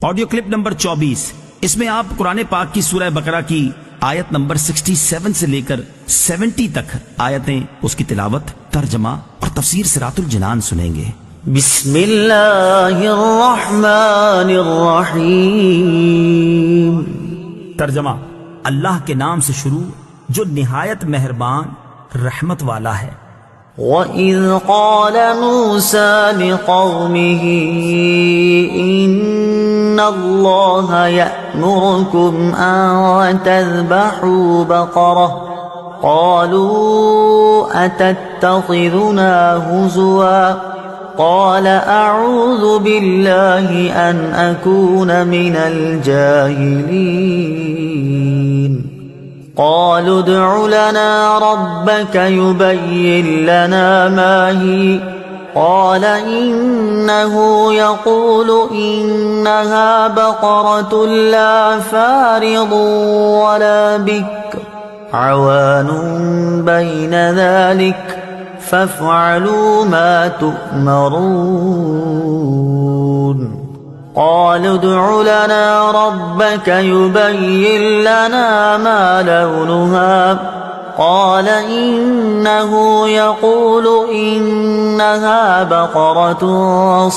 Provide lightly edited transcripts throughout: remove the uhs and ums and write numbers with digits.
Audio clip number 24، اس میں آپ قرآن پاک کی سورہ بقرہ کی آیت نمبر 67 سے لے کر 70 تک آیتیں، اس کی تلاوت، ترجمہ اور تفسیر صراط الجنان سنیں گے۔ بسم اللہ الرحمن الرحیم۔ ترجمہ: اللہ کے نام سے شروع جو نہایت مہربان رحمت والا ہے۔ وَإِذْ قَالَ مُوسَى لِقَوْمِهِ إِنَّ اللَّهَ يَأْمُرُكُمْ أَن تَذْبَحُوا بَقَرَةً قَالُوا أَتَتَّخِذُنَا هُزُوًا قَالَ أَعُوذُ بِاللَّهِ أَنْ أَكُونَ مِنَ الْجَاهِلِينَ قالوا ادع لنا ربك يبين لنا ما هي قال إنه يقول إنها بقرة لا فارض ولا بكر عوان بين ذلك فافعلوا ما تؤمرون قالوا ادع لنا ربك يبين لنا ما لونها قال إنه يقول إنها بقرة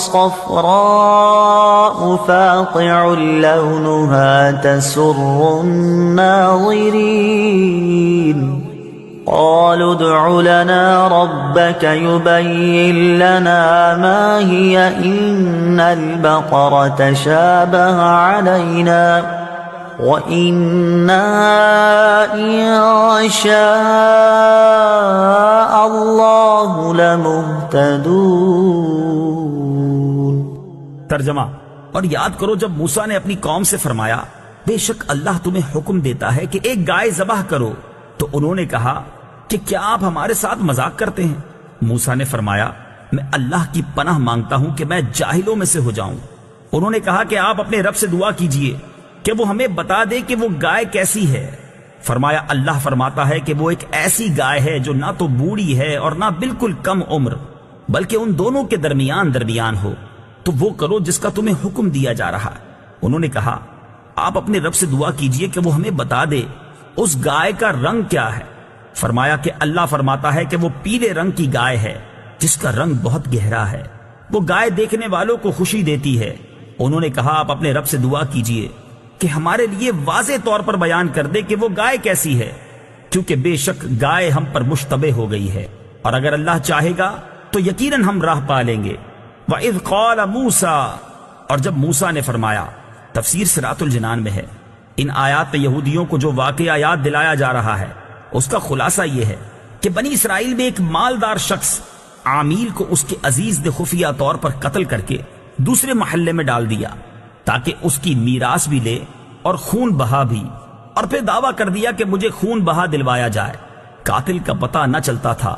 صفراء فاقع لونها تسر الناظرين قالوا ادع لنا ربك يبين لنا ما هي إن البقرة شابه علينا وإنا إن شاء الله لمهتدون۔ ترجمہ: اور یاد کرو جب موسیٰ نے اپنی قوم سے فرمایا بے شک اللہ تمہیں حکم دیتا ہے کہ ایک گائے ذبح کرو، تو انہوں نے کہا کہ کیا آپ ہمارے ساتھ مذاق کرتے ہیں؟ موسیٰ نے فرمایا میں اللہ کی پناہ مانگتا ہوں کہ میں جاہلوں میں سے ہو جاؤں۔ انہوں نے کہا کہ آپ اپنے رب سے دعا کیجئے کہ وہ ہمیں بتا دے کہ وہ گائے کیسی ہے۔ فرمایا اللہ فرماتا ہے کہ وہ ایک ایسی گائے ہے جو نہ تو بوڑھی ہے اور نہ بالکل کم عمر، بلکہ ان دونوں کے درمیان ہو، تو وہ کرو جس کا تمہیں حکم دیا جا رہا ہے۔ انہوں نے کہا آپ اپنے رب سے دعا کیجئے کہ وہ ہمیں بتا دے اس گائے کا رنگ کیا ہے۔ فرمایا کہ اللہ فرماتا ہے کہ وہ پیلے رنگ کی گائے ہے جس کا رنگ بہت گہرا ہے، وہ گائے دیکھنے والوں کو خوشی دیتی ہے۔ انہوں نے کہا آپ اپنے رب سے دعا کیجئے کہ ہمارے لیے واضح طور پر بیان کر دے کہ وہ گائے کیسی ہے، کیونکہ بے شک گائے ہم پر مشتبہ ہو گئی ہے، اور اگر اللہ چاہے گا تو یقیناً ہم راہ پا لیں گے۔ وَإِذْ قَالَ مُوسَى، اور جب موسیٰ نے فرمایا، تفسیر صراط الجنان میں ہے۔ ان آیات میں یہودیوں کو جو واقعہ یاد دلایا جا رہا ہے اس کا خلاصہ یہ ہے کہ بنی اسرائیل میں ایک مالدار شخص عامیل کو اس کے عزیز نے خفیہ طور پر قتل کر کے دوسرے محلے میں ڈال دیا تاکہ اس کی میراث بھی لے اور خون بہا بھی، اور پھر دعویٰ کر دیا کہ مجھے خون بہا دلوایا جائے۔ قاتل کا پتہ نہ چلتا تھا۔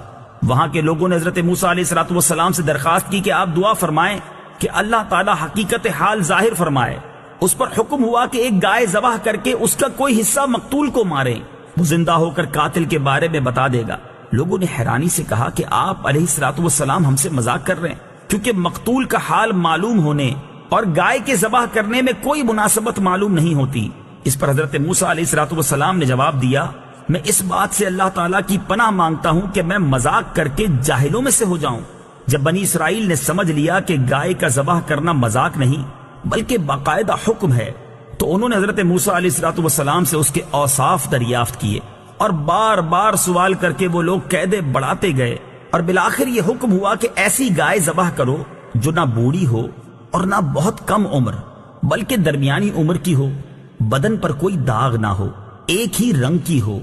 وہاں کے لوگوں نے حضرت موسیٰ علیہ السلام سے درخواست کی کہ آپ دعا فرمائیں کہ اللہ تعالی حقیقت حال ظاہر فرمائے۔ اس پر حکم ہوا کہ ایک گائے ذبح کر کے اس کا کوئی حصہ مقتول کو ماریں، وہ زندہ ہو کر قاتل کے بارے میں بتا دے گا۔ لوگوں نے حیرانی سے کہا کہ آپ علیہ السلام ہم سے مذاق کر رہے ہیں، کیونکہ مقتول کا حال معلوم ہونے اور گائے کے ذبح کرنے میں کوئی مناسبت معلوم نہیں ہوتی۔ اس پر حضرت موسیٰ علیہ السلام نے جواب دیا میں اس بات سے اللہ تعالیٰ کی پناہ مانگتا ہوں کہ میں مذاق کر کے جاہلوں میں سے ہو جاؤں۔ جب بنی اسرائیل نے سمجھ لیا کہ گائے کا ذبح کرنا مذاق نہیں بلکہ باقاعدہ حکم ہے، تو انہوں نے حضرت موسیٰ علیہ السلام سے اس کے اوصاف دریافت کیے، اور بار بار سوال کر کے وہ لوگ قیدیں بڑھاتے گئے، اور بالآخر یہ حکم ہوا کہ ایسی گائے ذبح کرو جو نہ بوڑھی ہو اور نہ بہت کم عمر بلکہ درمیانی عمر کی ہو، بدن پر کوئی داغ نہ ہو، ایک ہی رنگ کی ہو،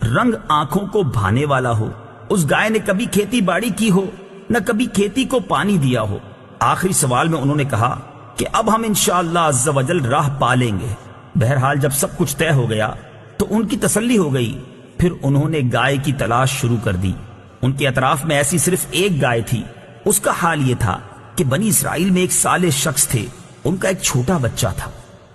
رنگ آنکھوں کو بھانے والا ہو، اس گائے نے کبھی کھیتی باڑی کی ہو نہ کبھی کھیتی کو پانی دیا ہو۔ آخری سوال میں انہوں نے کہا کہ اب ہم انشاءاللہ عز و جل راہ پا لیں گے۔ بہرحال جب سب کچھ طے ہو گیا تو ان کی تسلی ہو گئی، پھر انہوں نے گائے کی تلاش شروع کر دی۔ ان کے اطراف میں ایسی صرف ایک گائے تھی۔ اس کا حال یہ تھا کہ بنی اسرائیل میں ایک صالح شخص تھے، ان کا ایک چھوٹا بچہ تھا،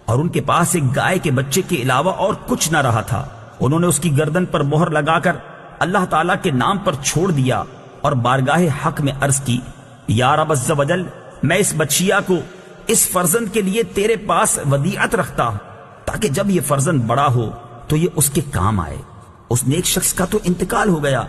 اور ان کے پاس ایک گائے کے بچے کے علاوہ اور کچھ نہ رہا تھا۔ انہوں نے اس کی گردن پر مہر لگا کر اللہ تعالیٰ کے نام پر چھوڑ دیا اور بارگاہ حق میں عرض کی، یا رب عز و جل، میں اس بچیا کو اس فرزند کے لیے تیرے پاس ودیعت رکھتا ہوں تاکہ جب یہ فرزند بڑا ہو تو یہ اس کے کام آئے۔ اس نیک شخص کا تو انتقال ہو گیا،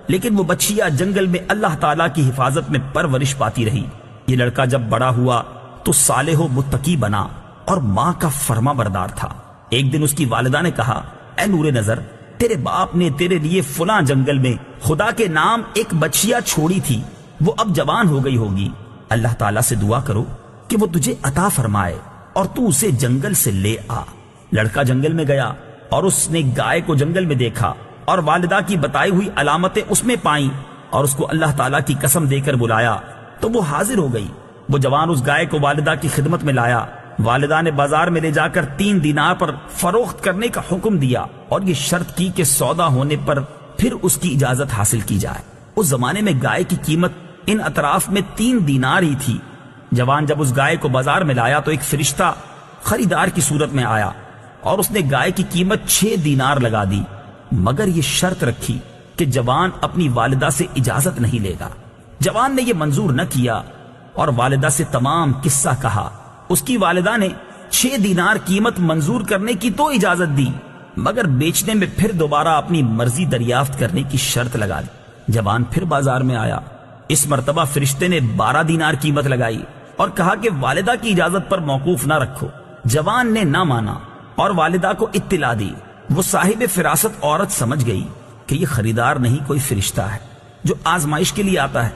لیکن وہ بچیا جنگل میں اللہ تعالیٰ کی حفاظت میں پرورش پاتی رہی۔ یہ لڑکا جب بڑا ہوا تو صالح و متقی بنا اور ماں کا فرما بردار تھا۔ ایک دن اس کی والدہ نے کہا، اے نور نظر، تیرے باپ نے تیرے لیے فلاں جنگل میں خدا کے نام ایک بچیا چھوڑی تھی، وہ اب جوان ہو گئی ہوگی، اللہ تعالیٰ سے دعا کرو کہ وہ تجھے عطا فرمائے اور تو اسے جنگل سے لے آ۔ لڑکا جنگل میں گیا اور اس نے گائے کو جنگل میں دیکھا اور والدہ کی بتائی ہوئی علامتیں اس میں پائیں اور اس کو اللہ تعالیٰ کی قسم دے کر بلایا تو وہ حاضر ہو گئی۔ وہ جوان اس گائے کو والدہ کی خدمت میں لایا۔ والدہ نے بازار میں لے جا کر 3 دینار پر فروخت کرنے کا حکم دیا اور یہ شرط کی کہ سودا ہونے پر پھر اس کی اجازت حاصل کی جائے۔ اس زمانے میں گائے کی قیمت ان اطراف میں 3 دینار ہی تھی۔ جوان جب اس گائے کو بازار میں لایا تو ایک فرشتہ خریدار کی صورت میں آیا اور اس نے گائے کی قیمت 6 دینار لگا دی، مگر یہ شرط رکھی کہ جوان اپنی والدہ سے اجازت نہیں لے گا۔ جوان نے یہ منظور نہ کیا اور والدہ سے تمام قصہ کہا۔ اس کی والدہ نے 6 دینار قیمت منظور کرنے کی تو اجازت دی، مگر بیچنے میں پھر دوبارہ اپنی مرضی دریافت کرنے کی شرط لگا دی۔ جوان پھر بازار میں آیا۔ اس مرتبہ فرشتے نے 12 دینار قیمت لگائی اور کہا کہ والدہ کی اجازت پر موقوف نہ رکھو۔ جوان نے نہ مانا اور والدہ کو اطلاع دی۔ وہ صاحب فراست عورت سمجھ گئی کہ یہ خریدار نہیں کوئی فرشتہ ہے جو آزمائش کے لیے آتا ہے۔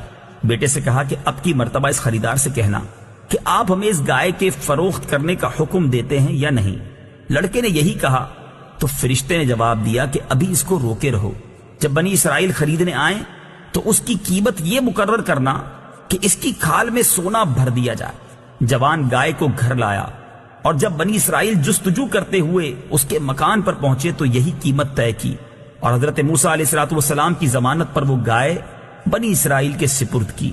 بیٹے سے کہا کہ اب کی مرتبہ اس خریدار سے کہنا کہ آپ ہمیں اس گائے کے فروخت کرنے کا حکم دیتے ہیں یا نہیں۔ لڑکے نے یہی کہا تو فرشتے نے جواب دیا کہ ابھی اس کو روکے رہو، جب بنی اسرائیل خریدنے آئیں تو اس کی قیمت یہ مقرر کرنا کہ اس کی کھال میں سونا بھر دیا جائے۔ جوان گائے کو گھر لایا اور جب بنی اسرائیل جستجو کرتے ہوئے اس کے مکان پر پہنچے تو یہی قیمت طے کی اور حضرت موسیٰ علیہ السلام کی ضمانت پر وہ گائے بنی اسرائیل کے سپرد کی۔